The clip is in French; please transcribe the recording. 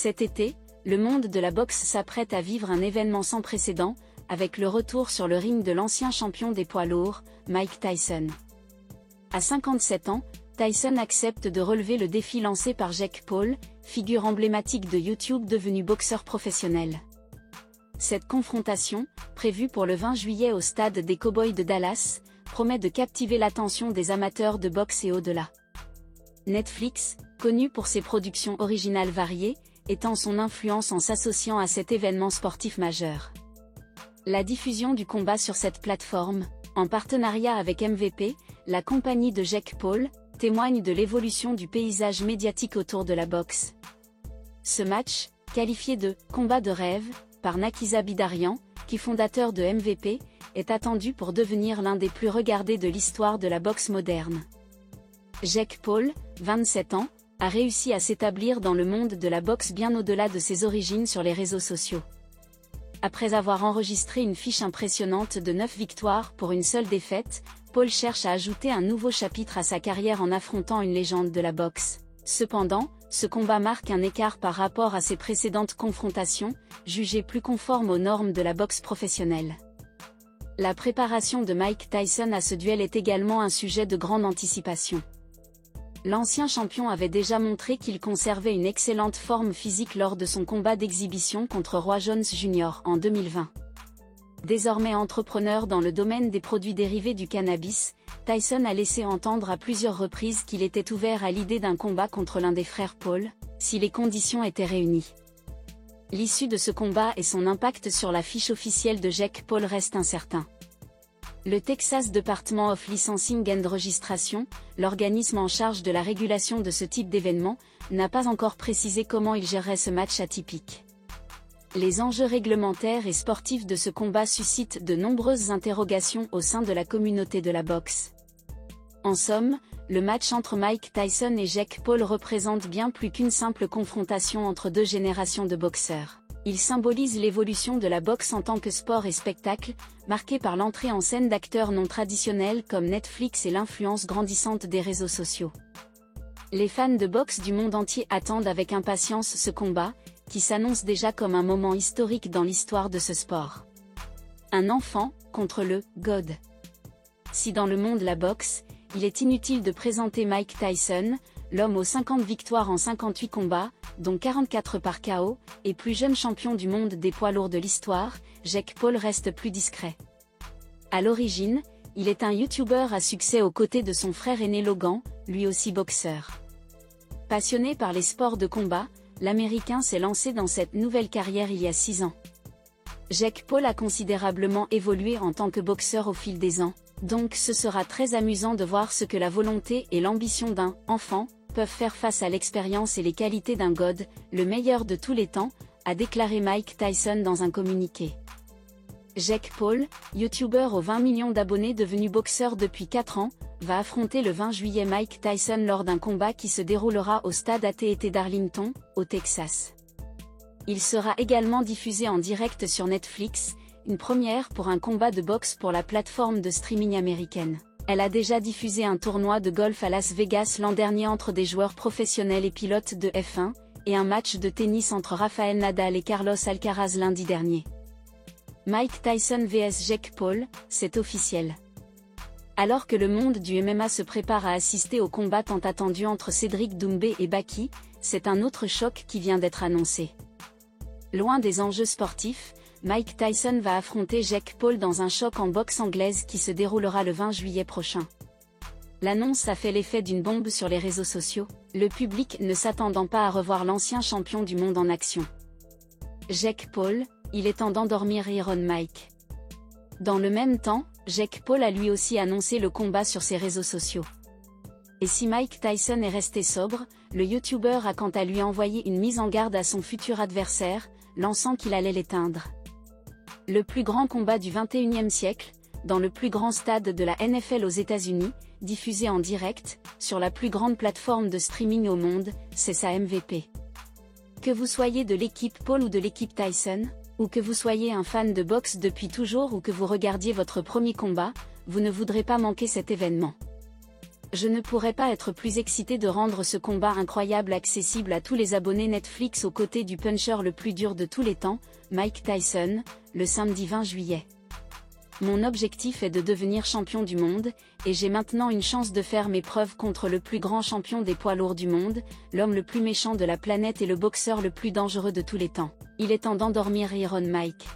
Cet été, le monde de la boxe s'apprête à vivre un événement sans précédent, avec le retour sur le ring de l'ancien champion des poids lourds, Mike Tyson. À 57 ans, Tyson accepte de relever le défi lancé par Jake Paul, figure emblématique de YouTube devenu boxeur professionnel. Cette confrontation, prévue pour le 20 juillet au stade des Cowboys de Dallas, promet de captiver l'attention des amateurs de boxe et au-delà. Netflix, connu pour ses productions originales variées, étend son influence en s'associant à cet événement sportif majeur. La diffusion du combat sur cette plateforme, en partenariat avec MVP, la compagnie de Jake Paul, témoigne de l'évolution du paysage médiatique autour de la boxe. Ce match, qualifié de « combat de rêve » par Nakisa Bidarian, qui fondateur de MVP, est attendu pour devenir l'un des plus regardés de l'histoire de la boxe moderne. Jake Paul, 27 ans, a réussi à s'établir dans le monde de la boxe bien au-delà de ses origines sur les réseaux sociaux. Après avoir enregistré une fiche impressionnante de 9 victoires pour une seule défaite, Paul cherche à ajouter un nouveau chapitre à sa carrière en affrontant une légende de la boxe. Cependant, ce combat marque un écart par rapport à ses précédentes confrontations, jugées plus conformes aux normes de la boxe professionnelle. La préparation de Mike Tyson à ce duel est également un sujet de grande anticipation. L'ancien champion avait déjà montré qu'il conservait une excellente forme physique lors de son combat d'exhibition contre Roy Jones Jr. en 2020. Désormais entrepreneur dans le domaine des produits dérivés du cannabis, Tyson a laissé entendre à plusieurs reprises qu'il était ouvert à l'idée d'un combat contre l'un des frères Paul, si les conditions étaient réunies. L'issue de ce combat et son impact sur la fiche officielle de Jake Paul reste incertain. Le Texas Department of Licensing and Registration, l'organisme en charge de la régulation de ce type d'événement, n'a pas encore précisé comment il gérerait ce match atypique. Les enjeux réglementaires et sportifs de ce combat suscitent de nombreuses interrogations au sein de la communauté de la boxe. En somme, le match entre Mike Tyson et Jake Paul représente bien plus qu'une simple confrontation entre deux générations de boxeurs. Il symbolise l'évolution de la boxe en tant que sport et spectacle, marqué par l'entrée en scène d'acteurs non traditionnels comme Netflix et l'influence grandissante des réseaux sociaux. Les fans de boxe du monde entier attendent avec impatience ce combat, qui s'annonce déjà comme un moment historique dans l'histoire de ce sport. Un enfant, contre le « God ». Si dans le monde de la boxe, il est inutile de présenter Mike Tyson, l'homme aux 50 victoires en 58 combats, dont 44 par KO, et plus jeune champion du monde des poids lourds de l'histoire, Jake Paul reste plus discret. À l'origine, il est un YouTuber à succès aux côtés de son frère aîné Logan, lui aussi boxeur. Passionné par les sports de combat, l'Américain s'est lancé dans cette nouvelle carrière il y a 6 ans. Jake Paul a considérablement évolué en tant que boxeur au fil des ans, donc ce sera très amusant de voir ce que la volonté et l'ambition d'un « enfant » peuvent faire face à l'expérience et les qualités d'un God, le meilleur de tous les temps, a déclaré Mike Tyson dans un communiqué. Jake Paul, YouTuber aux 20 millions d'abonnés devenu boxeur depuis 4 ans, va affronter le 20 juillet Mike Tyson lors d'un combat qui se déroulera au stade AT&T d'Arlington, au Texas. Il sera également diffusé en direct sur Netflix, une première pour un combat de boxe pour la plateforme de streaming américaine. Elle a déjà diffusé un tournoi de golf à Las Vegas l'an dernier entre des joueurs professionnels et pilotes de F1, et un match de tennis entre Rafael Nadal et Carlos Alcaraz lundi dernier. Mike Tyson vs Jake Paul, c'est officiel. Alors que le monde du MMA se prépare à assister au combat tant attendu entre Cédric Doumbé et Baki, c'est un autre choc qui vient d'être annoncé. Loin des enjeux sportifs, Mike Tyson va affronter Jake Paul dans un choc en boxe anglaise qui se déroulera le 20 juillet prochain. L'annonce a fait l'effet d'une bombe sur les réseaux sociaux, le public ne s'attendant pas à revoir l'ancien champion du monde en action. Jake Paul, il est temps d'endormir Iron Mike. Dans le même temps, Jake Paul a lui aussi annoncé le combat sur ses réseaux sociaux. Et si Mike Tyson est resté sobre, le YouTuber a quant à lui envoyé une mise en garde à son futur adversaire, lançant qu'il allait l'éteindre. Le plus grand combat du XXIe siècle, dans le plus grand stade de la NFL aux États-Unis, diffusé en direct, sur la plus grande plateforme de streaming au monde, c'est sa MVP. Que vous soyez de l'équipe Paul ou de l'équipe Tyson, ou que vous soyez un fan de boxe depuis toujours ou que vous regardiez votre premier combat, vous ne voudrez pas manquer cet événement. Je ne pourrais pas être plus excité de rendre ce combat incroyable accessible à tous les abonnés Netflix aux côtés du puncher le plus dur de tous les temps, Mike Tyson, le samedi 20 juillet. Mon objectif est de devenir champion du monde, et j'ai maintenant une chance de faire mes preuves contre le plus grand champion des poids lourds du monde, l'homme le plus méchant de la planète et le boxeur le plus dangereux de tous les temps. Il est temps d'endormir Iron Mike.